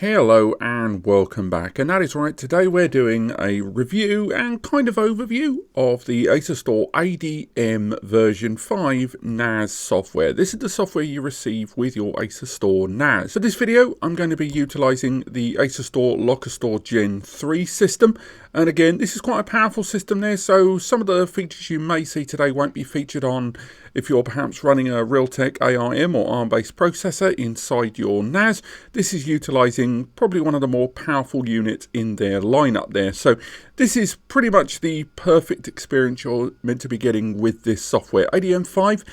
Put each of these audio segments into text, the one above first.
Hello and welcome back, and that is right, today we're doing a review and kind of overview of the Asustor ADM version 5 NAS software. This is the software you receive with your Asustor NAS. For this video I'm going to be utilising the Asustor LockerStor Gen 3 system, and again this is quite a powerful system there, so some of the features you may see today won't be featured on if you're perhaps running a Realtek ARM or ARM-based processor inside your NAS. This is utilising probably one of the more powerful units in their lineup there. So this is pretty much the perfect experience you're meant to be getting with this software. ADM 5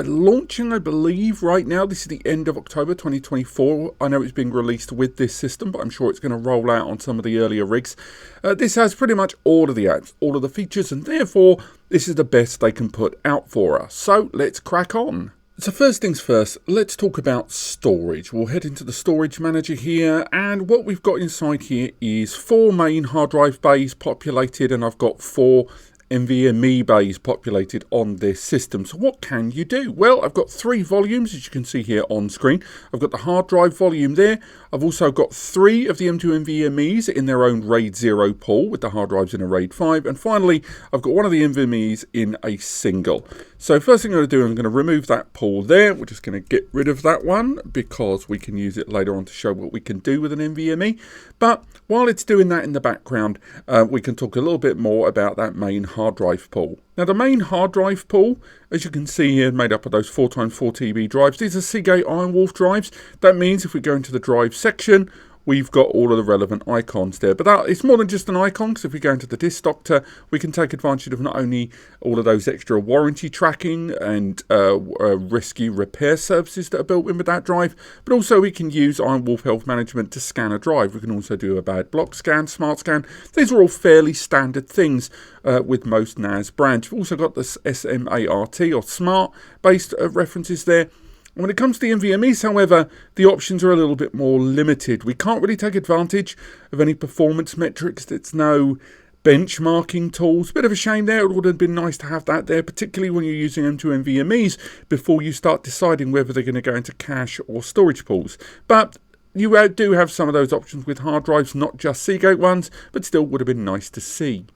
launching, I believe, right now. This is the end of October 2024. I know it's being released with this system, but I'm sure it's going to roll out on some of the earlier rigs. This has pretty much all of the apps, all of the features, and therefore this is the best they can put out for us. So let's crack on. So first things first, let's talk about storage. We'll head into the storage manager here, and what we've got inside here is 4 main hard drive bays populated, and I've got 4 NVMe bays populated on this system. So what can you do? Well, I've got 3 volumes, as you can see here on screen. I've got the hard drive volume there. I've also got 3 of the M2 NVMe's in their own RAID 0 pool, with the hard drives in a RAID 5. And finally, I've got one of the NVMe's in a single. So first thing I'm going to do, I'm going to remove that pool there. We're just going to get rid of that one because we can use it later on to show what we can do with an NVMe. But while it's doing that in the background, we can talk a little bit more about that main hard drive pool. Now the main hard drive pool, as you can see here, made up of those 4x4 TB drives. These are Seagate Ironwolf drives. That means if we go into the drive section, we've got all of the relevant icons there. But it's more than just an icon, because if we go into the disk doctor, we can take advantage of not only all of those extra warranty tracking and rescue repair services that are built in with that drive, but also we can use Ironwolf Health Management to scan a drive. We can also do a bad block scan, smart scan. These are all fairly standard things with most NAS brands. We've also got the SMART or SMART based references there. When it comes to the NVMe's, however, the options are a little bit more limited. We can't really take advantage of any performance metrics. There's no benchmarking tools. Bit of a shame there. It would have been nice to have that there, particularly when you're using M2 NVMe's before you start deciding whether they're going to go into cache or storage pools. But you do have some of those options with hard drives, not just Seagate ones, but still would have been nice to see.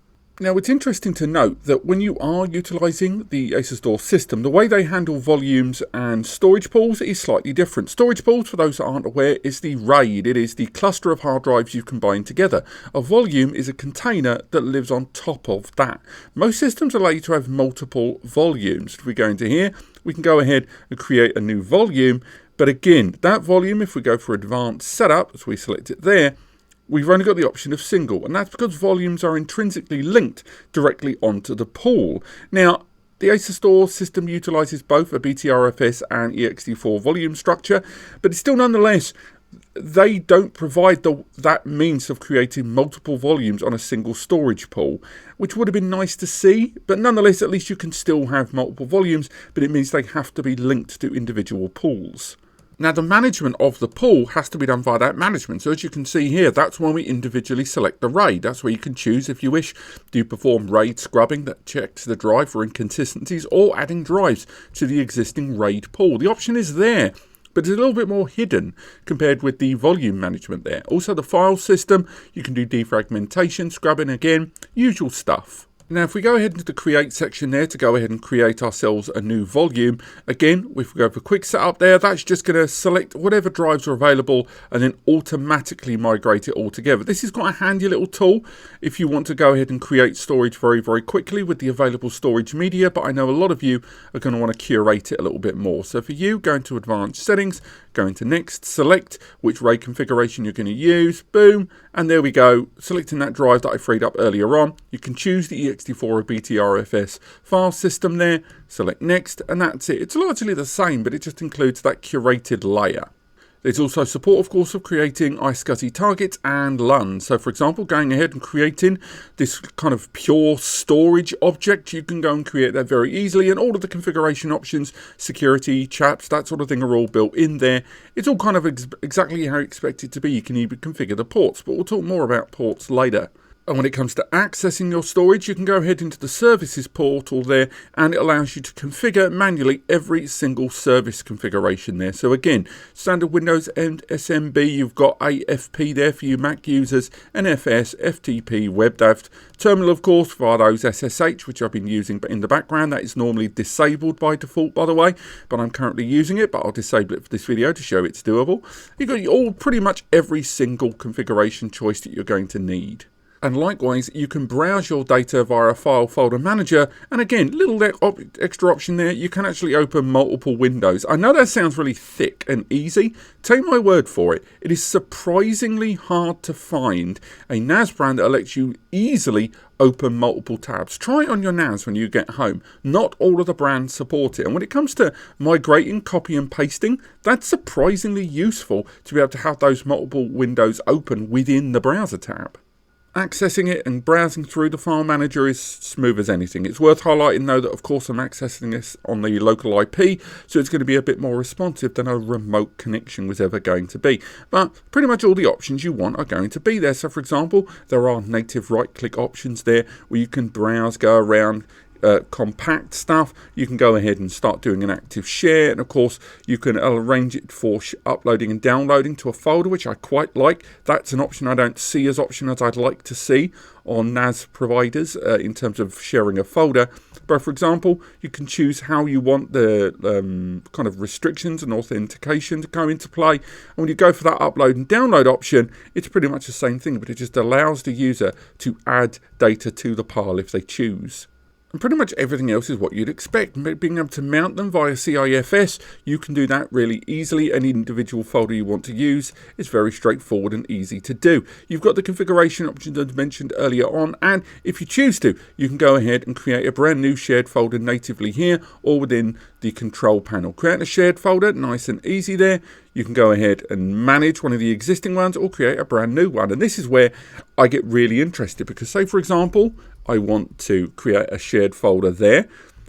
Now, it's interesting to note that when you are utilising the Asustor system, the way they handle volumes and storage pools is slightly different. Storage pools, for those that aren't aware, is the RAID. It is the cluster of hard drives you combine together. A volume is a container that lives on top of that. Most systems allow you to have multiple volumes. If we go into here, we can go ahead and create a new volume. But again, that volume, if we go for advanced setup, as we select it there, we've only got the option of single, and that's because volumes are intrinsically linked directly onto the pool. Now, the Asustor system utilises both a BTRFS and ext4 volume structure, but it's still nonetheless, they don't provide that means of creating multiple volumes on a single storage pool, which would have been nice to see, but nonetheless, at least you can still have multiple volumes, but it means they have to be linked to individual pools. Now, the management of the pool has to be done via that management. So as you can see here, that's when we individually select the RAID. That's where you can choose, if you wish, do you perform RAID scrubbing that checks the drive for inconsistencies, or adding drives to the existing RAID pool. The option is there, but it's a little bit more hidden compared with the volume management there. Also, the file system, you can do defragmentation, scrubbing again, usual stuff. Now, if we go ahead into the create section there to go ahead and create ourselves a new volume, again, if we go for quick setup there, that's just going to select whatever drives are available and then automatically migrate it all together. This is quite a handy little tool if you want to go ahead and create storage very, very quickly with the available storage media, but I know a lot of you are going to want to curate it a little bit more. So for you, go into advanced settings, go into next, select which RAID configuration you're going to use, boom, and there we go, selecting that drive that I freed up earlier on. You can choose the ext4 or BTRFS file system there, select next, and that's it. It's largely the same, but it just includes that curated layer. There's also support, of course, of creating iSCSI targets and LUNs. So, for example, going ahead and creating this kind of pure storage object, you can go and create that very easily. And all of the configuration options, security, chaps, that sort of thing are all built in there. It's all kind of exactly how you expect it to be. You can even configure the ports, but we'll talk more about ports later. And when it comes to accessing your storage, you can go ahead into the services portal there, and it allows you to configure manually every single service configuration there. So again, standard Windows and SMB, you've got AFP there for you Mac users, NFS, FTP, WebDAV, terminal of course via those SSH, which I've been using but in the background. That is normally disabled by default, by the way, but I'm currently using it, but I'll disable it for this video to show it's doable. You've got pretty much every single configuration choice that you're going to need. And likewise, you can browse your data via a file folder manager. And again, little extra option there, you can actually open multiple windows. I know that sounds really thick and easy. Take my word for it. It is surprisingly hard to find a NAS brand that lets you easily open multiple tabs. Try it on your NAS when you get home. Not all of the brands support it. And when it comes to migrating, copy and pasting, that's surprisingly useful to be able to have those multiple windows open within the browser tab. Accessing it and browsing through the file manager is smooth as anything. It's worth highlighting though that of course I'm accessing this on the local IP, so it's going to be a bit more responsive than a remote connection was ever going to be. But pretty much all the options you want are going to be there. So for example, there are native right-click options there where you can browse, go around, compact stuff. You can go ahead and start doing an active share, and of course you can arrange it for uploading and downloading to a folder, which I quite like. That's an option I don't see as option as I'd like to see on NAS providers in terms of sharing a folder. But for example, you can choose how you want the kind of restrictions and authentication to go into play. And when you go for that upload and download option, it's pretty much the same thing, but it just allows the user to add data to the pile if they choose. And pretty much everything else is what you'd expect. Being able to mount them via CIFS, you can do that really easily. Any individual folder you want to use is very straightforward and easy to do. You've got the configuration options as mentioned earlier on, and if you choose to, you can go ahead and create a brand new shared folder natively here or within the control panel. Create a shared folder, nice and easy there. You can go ahead and manage one of the existing ones or create a brand new one. And this is where I get really interested because say for example, I want to create a shared folder there.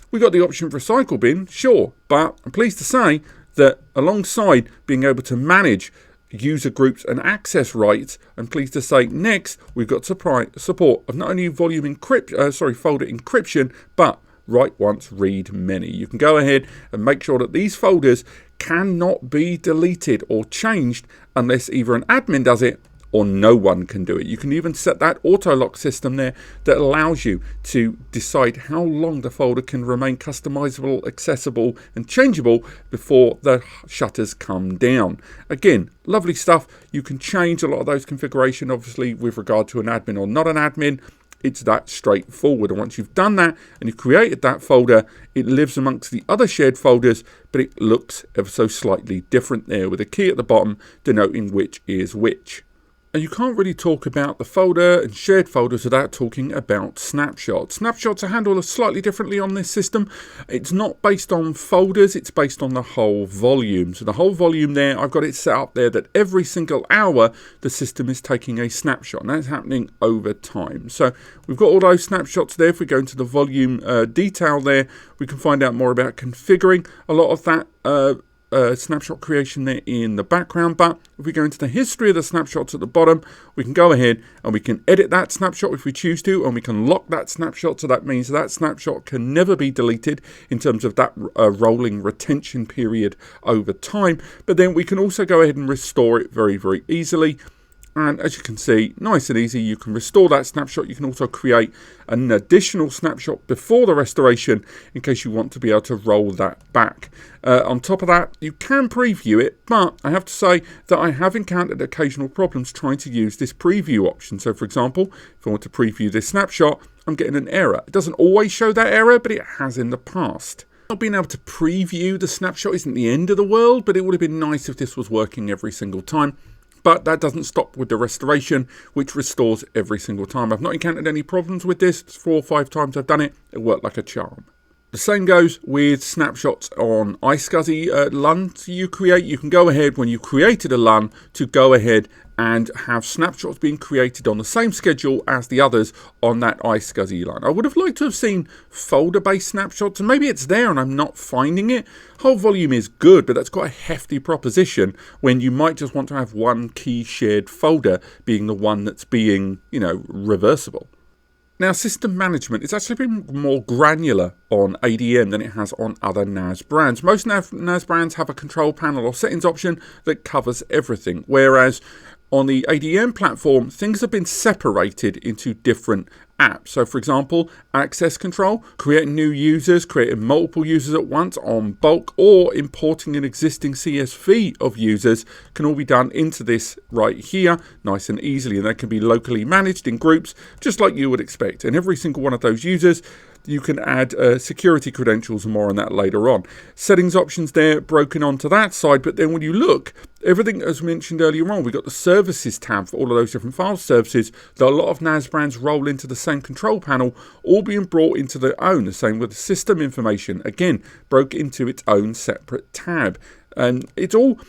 We got the option for recycle bin, sure, but I'm pleased to say that alongside being able to manage user groups and access rights, I'm pleased to say next we've got support of not only folder encryption, but write once, read many. You can go ahead and make sure that these folders cannot be deleted or changed unless either an admin does it or no one can do it. You can even set that auto lock system there that allows you to decide how long the folder can remain customizable, accessible and changeable before the shutters come down. Again, lovely stuff. You can change a lot of those configuration obviously with regard to an admin or not an admin. It's that straightforward, and once you've done that and you've created that folder, it lives amongst the other shared folders, but it looks ever so slightly different there with a key at the bottom denoting which is which. And you can't really talk about the folder and shared folders without talking about snapshots. Snapshots are handled slightly differently on this system. It's not based on folders, it's based on the whole volume. So the whole volume there, I've got it set up there that every single hour the system is taking a snapshot, and that's happening over time. So we've got all those snapshots there. If we go into the volume detail there, we can find out more about configuring a lot of that snapshot creation there in the background. But if we go into the history of the snapshots at the bottom, we can go ahead and we can edit that snapshot if we choose to, and we can lock that snapshot. So that means that snapshot can never be deleted in terms of that rolling retention period over time. But then we can also go ahead and restore it very, very easily. And as you can see, nice and easy, you can restore that snapshot. You can also create an additional snapshot before the restoration in case you want to be able to roll that back. On top of that, you can preview it, but I have to say that I have encountered occasional problems trying to use this preview option. So for example, if I want to preview this snapshot, I'm getting an error. It doesn't always show that error, but it has in the past. Not being able to preview the snapshot isn't the end of the world, but it would have been nice if this was working every single time. But that doesn't stop with the restoration, which restores every single time. I've not encountered any problems with this. 4 or 5 times I've done it. It worked like a charm. The same goes with snapshots on iSCSI LUNs you create. You can go ahead when you created a LUN to go ahead and have snapshots being created on the same schedule as the others on that iSCSI line. I would have liked to have seen folder-based snapshots, and maybe it's there and I'm not finding it. Whole volume is good, but that's quite a hefty proposition when you might just want to have one key shared folder being the one that's being, reversible. Now, system management, it's actually been more granular on ADM than it has on other NAS brands. Most NAS brands have a control panel or settings option that covers everything, whereas on the ADM platform, things have been separated into different apps. So, for example, access control, creating new users, creating multiple users at once on bulk, or importing an existing CSV of users can all be done into this right here, nice and easily. And they can be locally managed in groups, just like you would expect. And every single one of those users, you can add security credentials, and more on that later on. Settings options there broken onto that side, but then when you look, everything as mentioned earlier on, we've got the services tab for all of those different file services that a lot of NAS brands roll into the same control panel, all being brought into their own. The same with the system information, again, broke into its own separate tab. And it's all...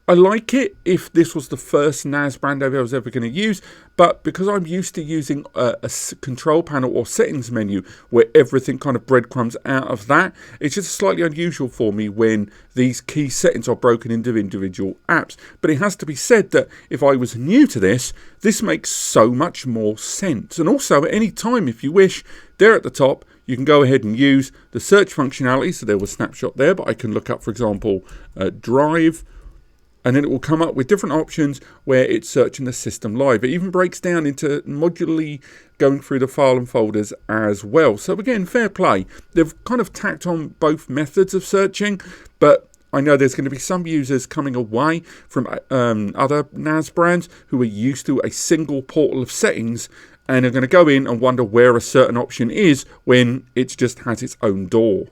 I like it if this was the first NAS brand I was ever going to use, but because I'm used to using a control panel or settings menu where everything kind of breadcrumbs out of that, it's just slightly unusual for me when these key settings are broken into individual apps. But it has to be said that if I was new to this, this makes so much more sense. And also, at any time, if you wish, there at the top, you can go ahead and use the search functionality. So there was Snapshot there, but I can look up, for example, Drive, and then it will come up with different options where it's searching the system live. It even breaks down into modularly going through the file and folders as well. So again, fair play. They've kind of tacked on both methods of searching, but I know there's going to be some users coming away from other NAS brands who are used to a single portal of settings and are going to go in and wonder where a certain option is when it just has its own door.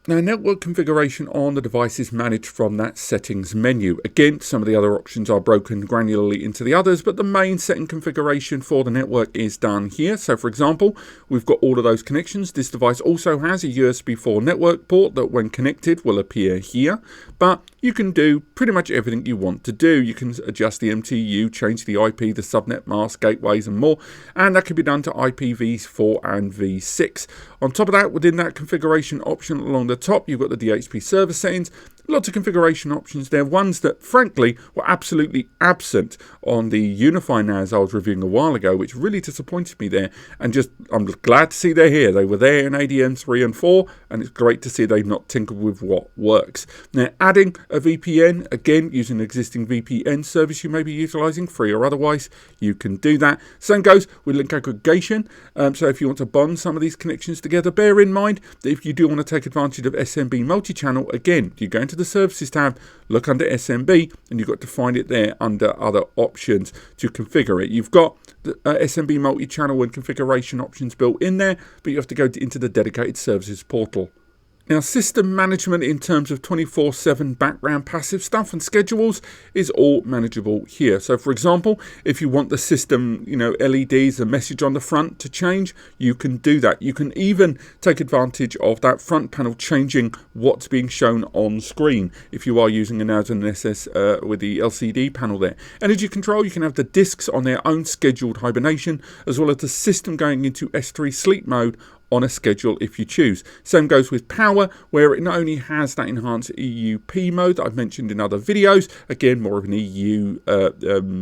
Now, network configuration on the device is managed from that settings menu. Again, some of the other options are broken granularly into the others, but the main setting configuration for the network is done here. So, for example, we've got all of those connections. This device also has a USB 4 network port that when connected will appear here, but you can do pretty much everything you want to do. You can adjust the MTU, change the IP, the subnet mask, gateways and more, and that can be done to IPv4 and v6. On top of that, within that configuration option along the top, you've got the DHCP server settings. Lots of configuration options there, ones that frankly were absolutely absent on the Unify NAS I was reviewing a while ago, which really disappointed me there. And just, I'm glad to see they're here. They were there in ADM 3 and 4, and it's great to see they've not tinkered with what works. Now, adding a VPN, again, using an existing VPN service you may be utilizing, free or otherwise, you can do that. Same goes with link aggregation. So if you want to bond some of these connections together, bear in mind that if you do want to take advantage of SMB multi-channel, again, you go into the services tab, look under SMB, and you've got to find it there under other options to configure it. You've got the SMB multi-channel and configuration options built in there, but you have to go into the dedicated services portal. Now, system management in terms of 24/7 background passive stuff and schedules is all manageable here. So, for example, if you want the system, LEDs, a message on the front to change, you can do that. You can even take advantage of that front panel changing what's being shown on screen if you are using a NAS and an SS with the LCD panel there. Energy control, you can have the disks on their own scheduled hibernation, as well as the system going into S3 sleep mode on a schedule if you choose. Same goes with power, where it not only has that enhanced EUP mode that I've mentioned in other videos, again more of an EU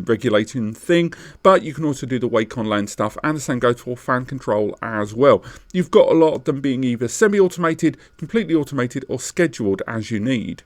regulating thing, but you can also do the wake on LAN stuff, and the same goes for fan control as well. You've got a lot of them being either semi-automated, completely automated, or scheduled as you need.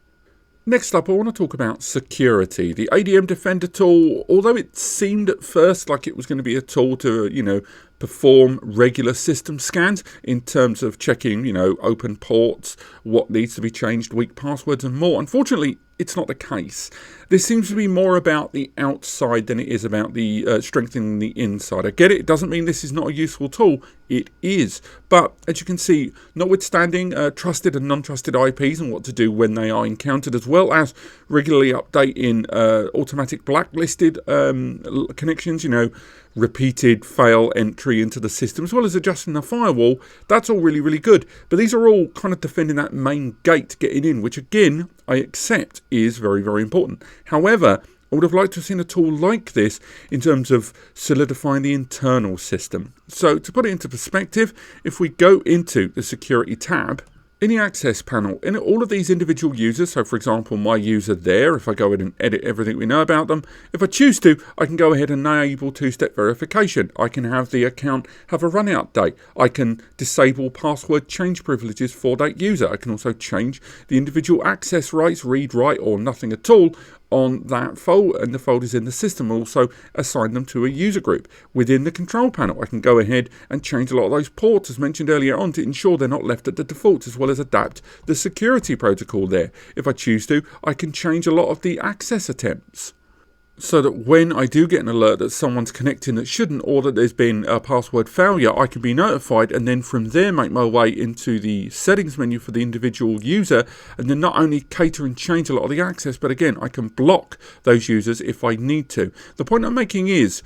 Next up, I want to talk about security. The ADM Defender tool, although it seemed at first like it was going to be a tool to, perform regular system scans in terms of checking, open ports, what needs to be changed, weak passwords and more. Unfortunately, it's not the case. This seems to be more about the outside than it is about the strengthening the inside. I get it. It doesn't mean this is not a useful tool. It is. But as you can see, notwithstanding trusted and non-trusted IPs and what to do when they are encountered, as well as regularly updating automatic blacklisted connections, repeated fail entry into the system, as well as adjusting the firewall, that's all really, really good. But these are all kind of defending that main gate getting in, which again, I accept is very, very important. However, I would have liked to have seen a tool like this in terms of solidifying the internal system. So to put it into perspective, if we go into the security tab, in the access panel, in all of these individual users, so for example my user there, if I go in and edit everything we know about them, if I choose to, I can go ahead and enable two-step verification. I can have the account have a running update. I can disable password change privileges for that user. I can also change the individual access rights, read, write, or nothing at all on that folder, and the folders in the system. Also assign them to a user group. Within the control panel, I can go ahead and change a lot of those ports as mentioned earlier on to ensure they're not left at the default, as well as adapt the security protocol there. If I choose to, I can change a lot of the access attempts, so that when I do get an alert that someone's connecting that shouldn't, or that there's been a password failure, I can be notified, and then from there make my way into the settings menu for the individual user, and then not only cater and change a lot of the access, but again, I can block those users if I need to. The point I'm making is,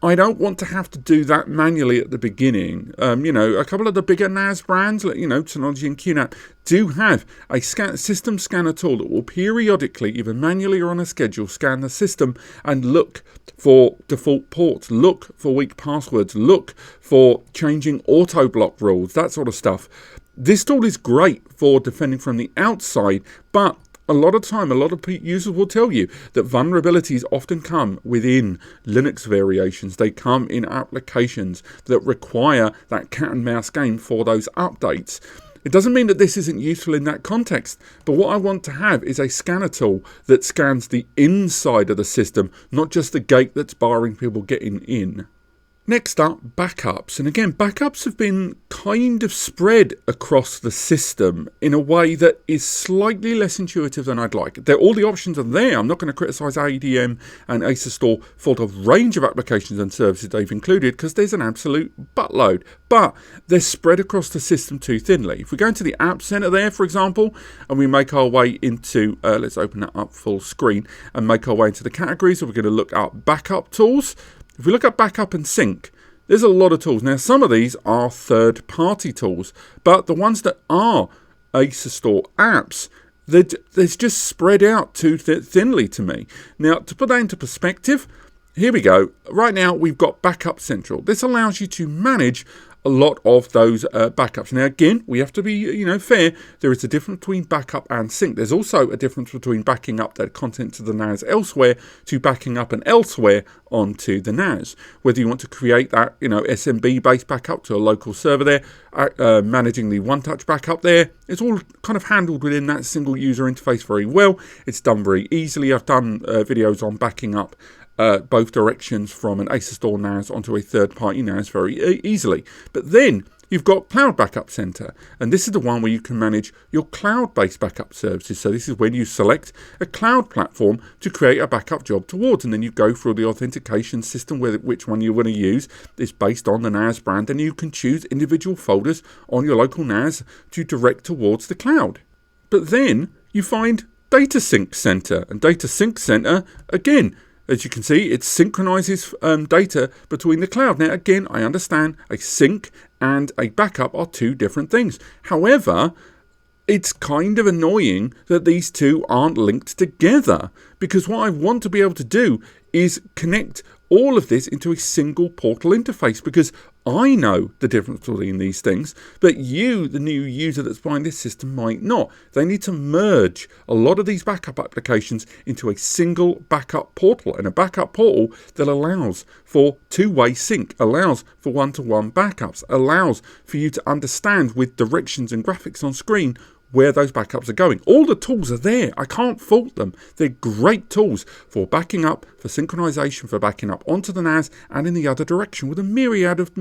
I don't want to have to do that manually at the beginning. You know, a couple of the bigger NAS brands, like, you know, Synology and QNAP, do have a system scanner tool that will periodically, either manually or on a schedule, scan the system and look for default ports, look for weak passwords, look for changing auto block rules, that sort of stuff. This tool is great for defending from the outside, but a lot of time, a lot of users will tell you that vulnerabilities often come within Linux variations. They come in applications that require that cat and mouse game for those updates. It doesn't mean that this isn't useful in that context, but what I want to have is a scanner tool that scans the inside of the system, not just the gate that's barring people getting in. Next up, backups. And again, backups have been kind of spread across the system in a way that is slightly less intuitive than I'd like. All the options are there. I'm not going to criticize ADM and Asustor for the range of applications and services they've included, because there's an absolute buttload. But they're spread across the system too thinly. If we go into the App Center there, for example, and we make our way into, let's open that up full screen, and make our way into the categories, so we're going to look up backup tools. If we look at backup and sync, there's a lot of tools. Now, some of these are third-party tools, but the ones that are Asustor apps, they're just spread out too thinly to me. Now, to put that into perspective, here we go. Right now, we've got Backup Central. This allows you to manage a lot of those backups. Now, again, we have to be, fair. There is a difference between backup and sync. There's also a difference between backing up that content to the NAS elsewhere to backing up and elsewhere onto the NAS. Whether you want to create that, SMB-based backup to a local server there, managing the one-touch backup there, it's all kind of handled within that single user interface very well. It's done very easily. I've done videos on backing up both directions from an Asustor NAS onto a third-party NAS very easily. But then you've got Cloud Backup Center, and this is the one where you can manage your cloud-based backup services. So this is when you select a cloud platform to create a backup job towards, and then you go through the authentication system, which one you want to use is based on the NAS brand, and you can choose individual folders on your local NAS to direct towards the cloud. But then you find Data Sync Center, and Data Sync Center, again, as you can see, it synchronizes data between the cloud. Now, again, I understand a sync and a backup are two different things. However, it's kind of annoying that these two aren't linked together, because what I want to be able to do is connect all of this into a single portal interface, because I know the difference between these things, but you, the new user that's buying this system, might not. They need to merge a lot of these backup applications into a single backup portal, and a backup portal that allows for two-way sync, allows for one-to-one backups, allows for you to understand with directions and graphics on screen where those backups are going. All the tools are there. I can't fault them. They're great tools for backing up, for synchronization, for backing up onto the NAS and in the other direction with a myriad of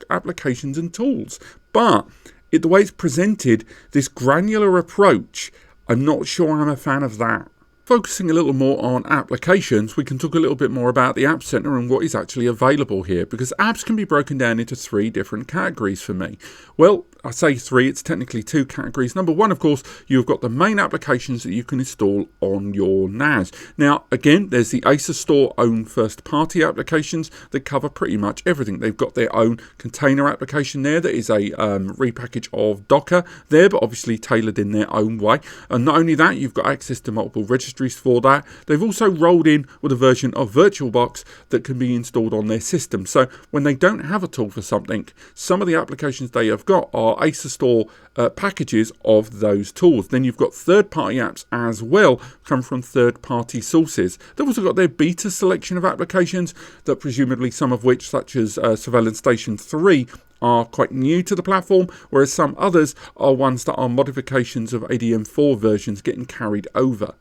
applications and tools. But the way it's presented, this granular approach, I'm not sure I'm a fan of that. Focusing a little more on applications, we can talk a little bit more about the App Center and what is actually available here, because apps can be broken down into three different categories for me. Well, I say three, it's technically two categories. Number one, of course, you've got the main applications that you can install on your NAS. Now, again, there's the Asustor own first-party applications that cover pretty much everything. They've got their own container application there that is a repackage of Docker there, but obviously tailored in their own way. And not only that, you've got access to multiple registries for that. They've also rolled in with a version of VirtualBox that can be installed on their system. So when they don't have a tool for something, some of the applications they have got are Asustor packages of those tools. Then you've got third-party apps as well, come from third-party sources. They've also got their beta selection of applications that presumably some of which, such as Surveillance Station 3, are quite new to the platform, whereas some others are ones that are modifications of ADM 4 versions getting carried over.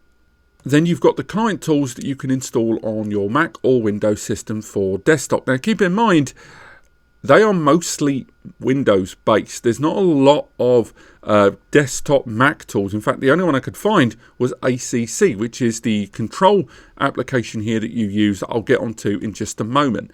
Then you've got the client tools that you can install on your Mac or Windows system for desktop. Now keep in mind, they are mostly Windows based. There's not a lot of desktop Mac tools. In fact, the only one I could find was ACC, which is the control application here that you use that I'll get onto in just a moment.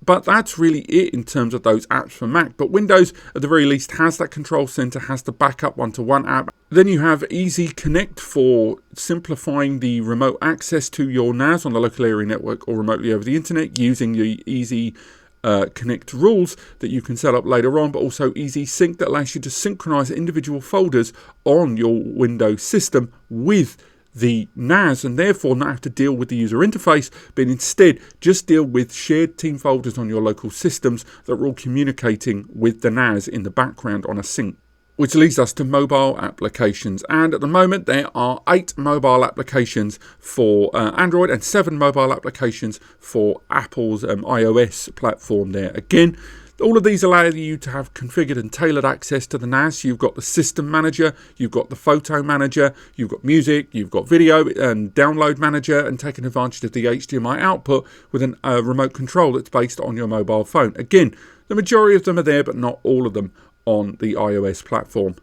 But that's really it in terms of those apps for Mac. But Windows, at the very least, has that control center, has the backup one-to-one app. Then you have Easy Connect for simplifying the remote access to your NAS on the local area network or remotely over the internet using the Easy Connect rules that you can set up later on, but also Easy Sync that allows you to synchronize individual folders on your Windows system with the NAS and therefore not have to deal with the user interface, but instead just deal with shared team folders on your local systems that are all communicating with the NAS in the background on a sync. Which leads us to mobile applications, and at the moment there are 8 mobile applications for Android and 7 mobile applications for Apple's iOS platform there. Again, all of these allow you to have configured and tailored access to the NAS. You've got the system manager, you've got the photo manager, you've got music, you've got video and download manager, and taking advantage of the HDMI output with a remote control that's based on your mobile phone. Again, the majority of them are there, but not all of them on the iOS platform.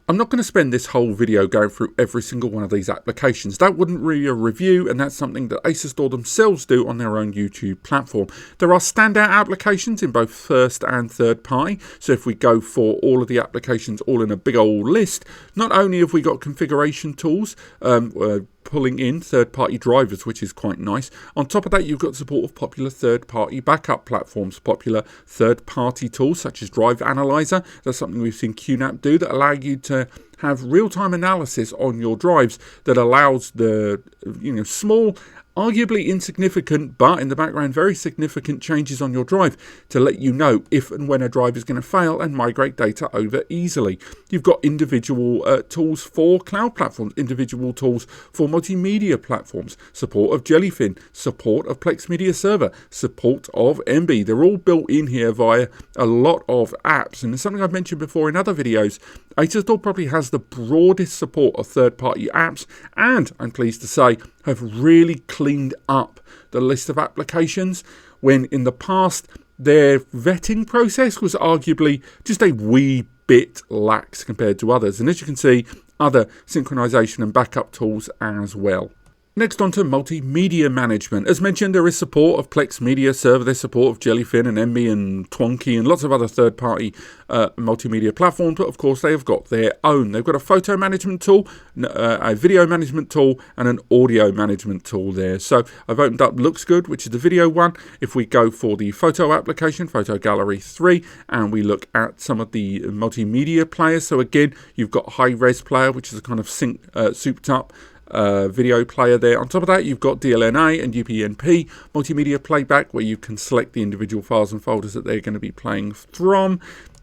I'm not going to spend this whole video going through every single one of these applications. That wouldn't be a review, and that's something that Asustor themselves do on their own YouTube platform. There are standout applications in both first and third party. So if we go for all of the applications all in a big old list, not only have we got configuration tools, pulling in third-party drivers, which is quite nice. On top of that, you've got support of popular third-party backup platforms, popular third-party tools such as Drive Analyzer. That's something we've seen QNAP do that allow you to have real-time analysis on your drives that allows the small, arguably insignificant, but in the background very significant changes on your drive to let you know if and when a drive is going to fail and migrate data over easily. You've got individual tools for cloud platforms, individual tools for multimedia platforms, support of Jellyfin, support of Plex Media Server, support of MB. They're all built in here via a lot of apps, and it's something I've mentioned before in other videos. Asustor probably has the broadest support of third-party apps, and I'm pleased to say have really cleaned up the list of applications, when in the past their vetting process was arguably just a wee bit lax compared to others. And as you can see, other synchronization and backup tools as well. Next on to multimedia management. As mentioned, there is support of Plex Media Server, there's support of Jellyfin and MB and Twonky and lots of other third-party multimedia platforms, but of course they have got their own. They've got a photo management tool, a video management tool, and an audio management tool there. So I've opened up Looks Good, which is the video one. If we go for the photo application, Photo Gallery 3, and we look at some of the multimedia players, so again, you've got High Res Player, which is a kind of souped up video player there. On top of that, you've got DLNA and UPnP, multimedia playback, where you can select the individual files and folders that they're going to be playing from.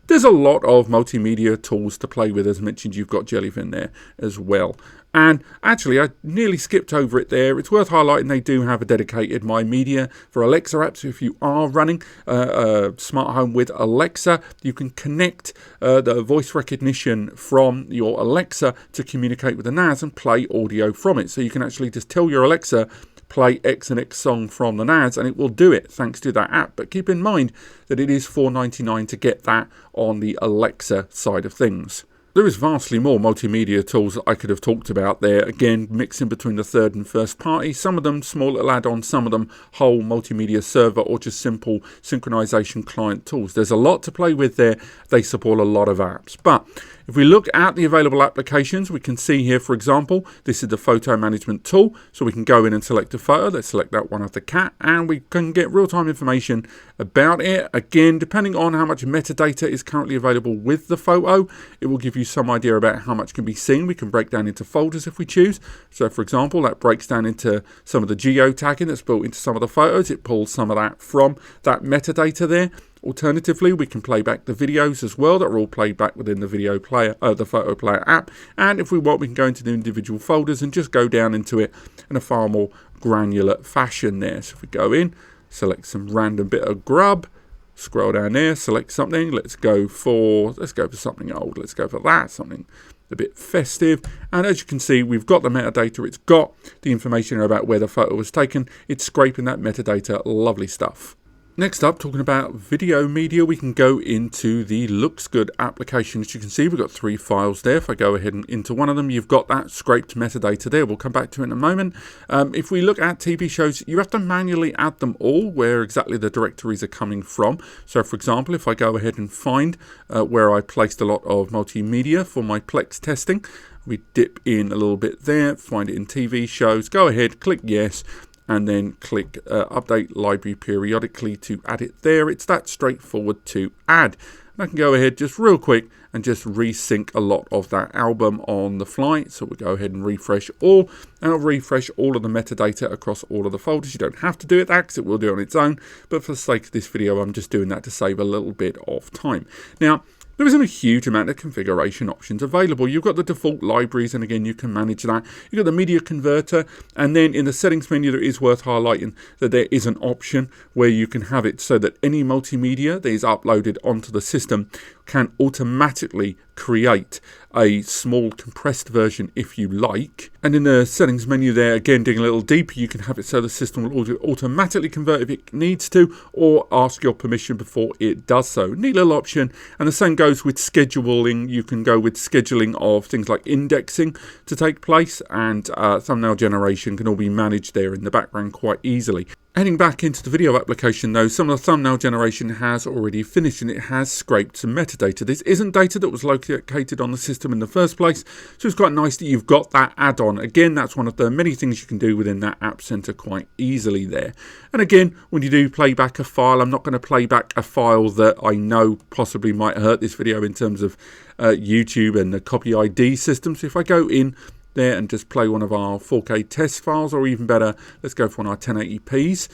There's a lot of multimedia tools to play with. As mentioned, you've got Jellyfin there as well. And actually, I nearly skipped over it there. It's worth highlighting they do have a dedicated My Media for Alexa app. So if you are running a smart home with Alexa, you can connect the voice recognition from your Alexa to communicate with the NAS and play audio from it. So you can actually just tell your Alexa, play X and X song from the NAS, and it will do it thanks to that app. But keep in mind that it is $4.99 to get that on the Alexa side of things. There is vastly more multimedia tools that I could have talked about there, again mixing between the third and first party, some of them small little add-ons, some of them whole multimedia server or just simple synchronization client tools. There's a lot to play with there. They support a lot of apps. But if we look at the available applications, we can see here, for example, this is the photo management tool. So we can go in and select a photo. Let's select that one of the cat, and we can get real-time information about it. Again, depending on how much metadata is currently available with the photo, it will give you some idea about how much can be seen. We can break down into folders if we choose. So for example, that breaks down into some of the geotagging that's built into some of the photos. It pulls some of that from that metadata there. Alternatively, we can play back the videos as well that are all played back within the video player, the photo player app. And if we want, we can go into the individual folders and just go down into it in a far more granular fashion there. So if we go in, select some random bit of grub, scroll down there, select something. Let's go for something old. Let's go for that, something a bit festive. And as you can see, we've got the metadata. It's got the information about where the photo was taken. It's scraping that metadata. Lovely stuff. Next up, talking about video media, we can go into the Looks Good application. As you can see, we've got 3 files there. If I go ahead and into one of them, you've got that scraped metadata there. We'll come back to it in a moment. If we look at TV shows, you have to manually add them all where exactly the directories are coming from. So for example, if I go ahead and find where I placed a lot of multimedia for my Plex testing, we dip in a little bit there, find it in TV shows, go ahead, click yes, and then click update library periodically to add it there. It's that straightforward to add. And I can go ahead just real quick and just resync a lot of that album on the fly. So we'll go ahead and refresh all, and it'll refresh all of the metadata across all of the folders. You don't have to do it that because it will do it on its own, but for the sake of this video, I'm just doing that to save a little bit of time. Now, there isn't a huge amount of configuration options available. You've got the default libraries, and again, you can manage that. You've got the media converter, and then in the settings menu, it is worth highlighting that there is an option where you can have it so that any multimedia that is uploaded onto the system can automatically create a small compressed version if you like. And in the settings menu there, again, digging a little deeper, you can have it so the system will automatically convert if it needs to, or ask your permission before it does so. Neat little option. And the same goes with scheduling. You can go with scheduling of things like indexing to take place, and thumbnail generation can all be managed there in the background quite easily. Heading back into the video application though, some of the thumbnail generation has already finished and it has scraped some metadata. This isn't data that was located on the system in the first place, so it's quite nice that you've got that add-on. Again, that's one of the many things you can do within that App Center quite easily there. And again, when you do play back a file, I'm not going to play back a file that I know possibly might hurt this video in terms of YouTube and the copy ID system. So if I go in there and just play one of our 4K test files, or even better, let's go for one of our 1080p's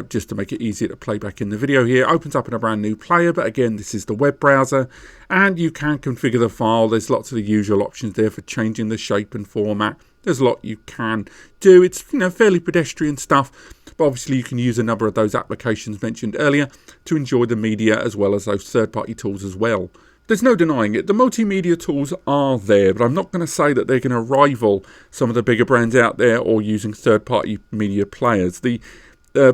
just to make it easier to play back in the video here. It opens up in a brand new player, but again, this is the web browser, and you can configure the file. There's lots of the usual options there for changing the shape and format. There's a lot you can do. It's fairly pedestrian stuff, but obviously you can use a number of those applications mentioned earlier to enjoy the media as well as those third-party tools as well. There's no denying it. The multimedia tools are there, but I'm not going to say that they're going to rival some of the bigger brands out there or using third-party media players. The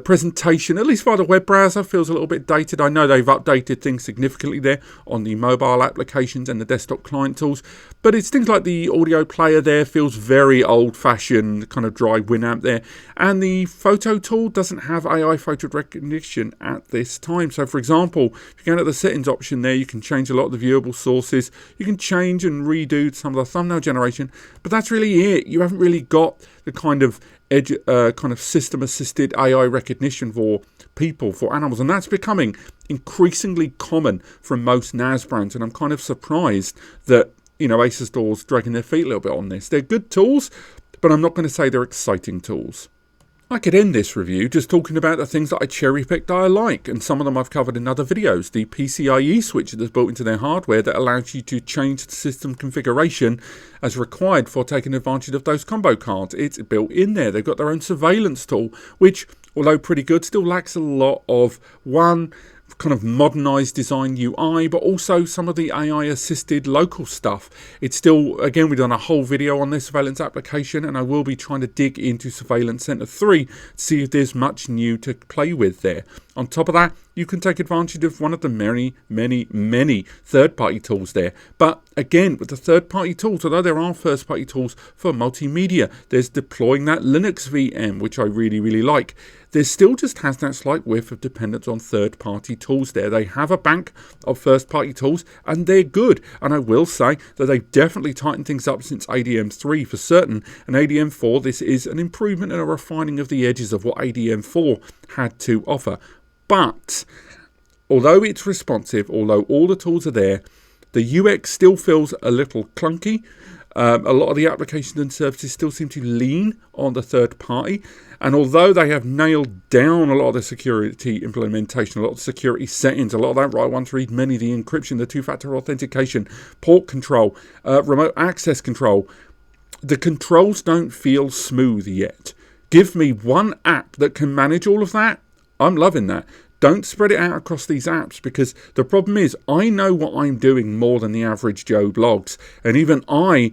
presentation, at least via the web browser, feels a little bit dated. I know they've updated things significantly there on the mobile applications and the desktop client tools, but it's things like the audio player there feels very old-fashioned, kind of dry Winamp there, and the photo tool doesnn't have AI photo recognition at this time. So for example, if you go into the settings option there, you can change a lot of the viewable sources, you can change and redo some of the thumbnail generation, but that's really it. You haven't really got the kind of system-assisted AI recognition for people, for animals, and that's becoming increasingly common from most NAS brands. And I'm kind of surprised that Asustor's dragging their feet a little bit on this. They're good tools, but I'm not going to say they're exciting tools. I could end this review just talking about the things that I cherry-picked that I like, and some of them I've covered in other videos. The PCIe switch that's built into their hardware that allows you to change the system configuration as required for taking advantage of those combo cards. It's built in there. They've got their own surveillance tool, which, although pretty good, still lacks a lot of kind of modernized design UI, but also some of the AI assisted local stuff. It's still, again, we've done a whole video on this surveillance application, and I will be trying to dig into Surveillance Center 3 to see if there's much new to play with there. On top of that, you can take advantage of one of the many third-party tools there. But again, with the third-party tools, although there are first-party tools for multimedia, there's deploying that Linux VM, which I really like. There still just has that slight whiff of dependence on third-party tools there. They have a bank of first-party tools, and they're good. And I will say that they've definitely tightened things up since ADM 3 for certain. And ADM 4, this is an improvement and a refining of the edges of what ADM 4 had to offer. But although it's responsive, although all the tools are there, the UX still feels a little clunky. A lot of the applications and services still seem to lean on the third party. And although they have nailed down a lot of the security implementation, a lot of the security settings, a lot of that right one to read many, the encryption, the two-factor authentication, port control, remote access control, the controls don't feel smooth yet. Give me one app that can manage all of that. I'm loving that. Don't spread it out across these apps, because the problem is I know what I'm doing more than the average Joe blogs. And even I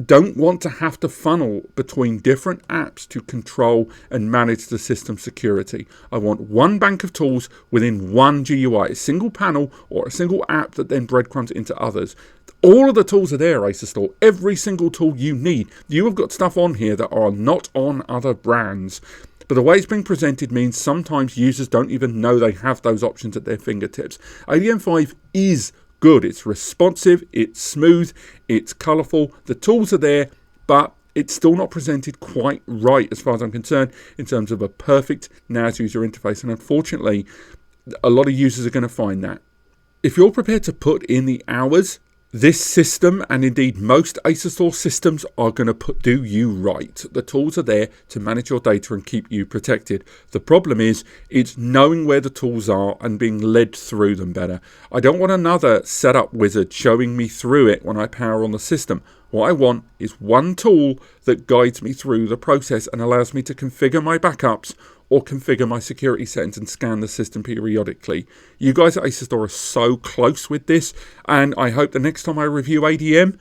don't want to have to funnel between different apps to control and manage the system security. I want one bank of tools within one GUI, a single panel or a single app that then breadcrumbs into others. All of the tools are there, Asustor. Every single tool you need. You have got stuff on here that are not on other brands. But the way it's being presented means sometimes users don't even know they have those options at their fingertips. ADM 5 is good. It's responsive, it's smooth, it's colourful. The tools are there, but it's still not presented quite right as far as I'm concerned in terms of a perfect NAS user interface. And unfortunately, a lot of users are going to find that. If you're prepared to put in the hours, this system, and indeed most Asustor systems, are going to do you right. The tools are there to manage your data and keep you protected. The problem is, it's knowing where the tools are and being led through them better. I don't want another setup wizard showing me through it when I power on the system. What I want is one tool that guides me through the process and allows me to configure my backups or configure my security settings and scan the system periodically. You guys at Asustor are so close with this, and I hope the next time I review ADM,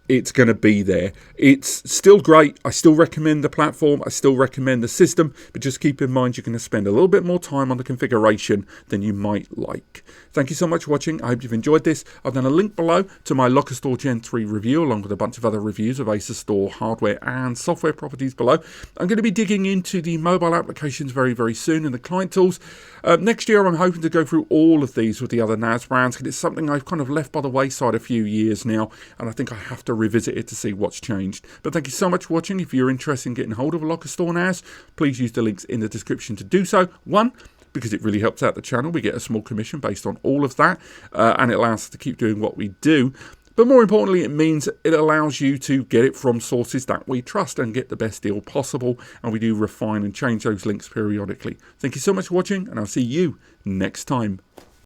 it's going to be there. It's still great. I still recommend the platform. I still recommend the system, but just keep in mind you're going to spend a little bit more time on the configuration than you might like. Thank you so much for watching. I hope you've enjoyed this. I've done a link below to my Asustor Gen 3 review, along with a bunch of other reviews of Asustor hardware and software properties below. I'm going to be digging into the mobile applications very soon and the client tools. Next year, I'm hoping to go through all of these with the other NAS brands, because it's something I've kind of left by the wayside a few years now, and I think I have to revisit it to see what's changed. But thank you so much for watching. If you're interested in getting hold of a Asustor NAS, please use the links in the description to do so. One, because it really helps out the channel. We get a small commission based on all of that, and it allows us to keep doing what we do. But more importantly, it means it allows you to get it from sources that we trust and get the best deal possible. And we do refine and change those links periodically. Thank you so much for watching, and I'll see you next time.